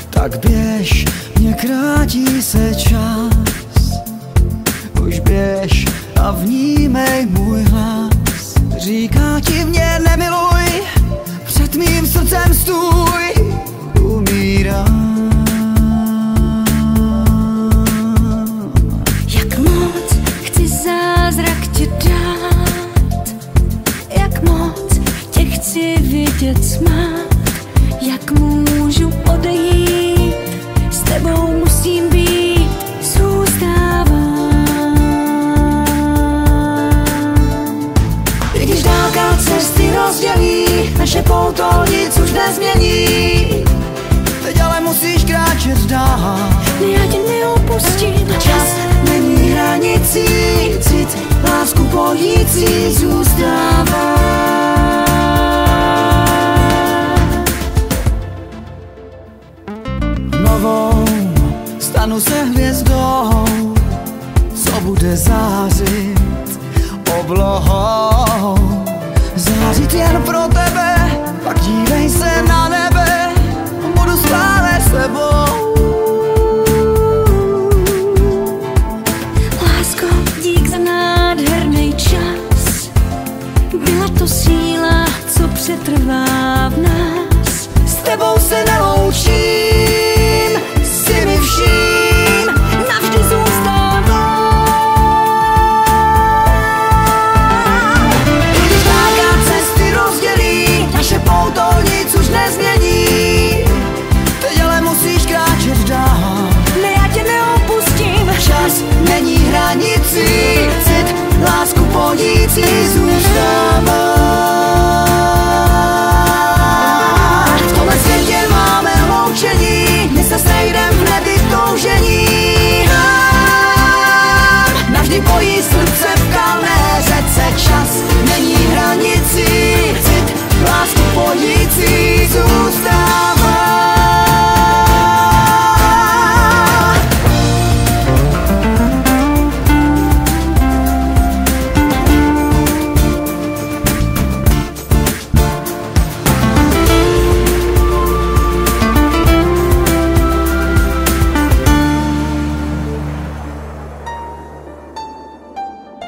Tak běž, mě krátí se čas. Už běž a vnímej můj hlas. Říká ti mě nemiluj, před mým srdcem stůj. Umírám. Jak moc chci zázrak ti dát, jak moc tě chci vidět smát. Jak můžu odejít, s tebou musím být, zůstávám. I když dálka cesty rozdělí, naše pouto nic už nezmění. Teď ale musíš kráčet dál. Já tě neopustím, Čas není hranicí, cit lásku pojící zůstává. Novou stanu se hvězdou, co bude zářit oblohou. Zářit jen pro tebe, pak dívej se na nebe, budu stále s tebou. lásko, dík za nádherný čas. Byla to síla, co přetrvá v nás. S tebou se neloučím, si mi vším, Navždy zůstává. i když dálka cesty rozdělí, naše pouto nic už nezmění. Teď ale musíš kráčet dál. Ne, já tě neopustím. Čas není hranicí, cit lásku pojící zůstává. V tomhle světě máme loučení, my se sejdem v nebi toužení. Navždy pojí srdce v kalné řece. Čas není hranicí, cit lásku pojící zůstává.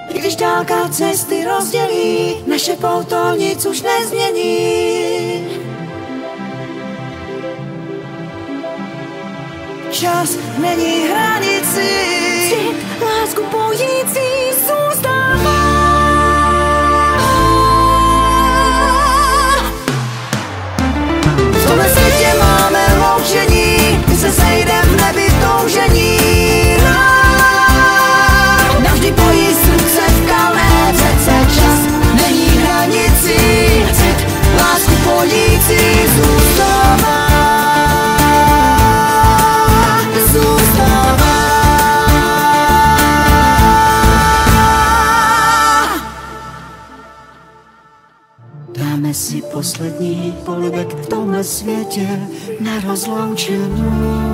I když dálka cesty rozdělí, naše pouto nic už nezmění. Čas není hranicí, Cit lásku pojící zůstává. v tomhle světě máme loučení, my se sejdem v nebi toužení. Navždy pojí srdce v kalné řece. Čas není hranicí, cit lásku pojící zůstává. Zůstává. Dáme si poslední polibek v tomhle světě na rozloučenou.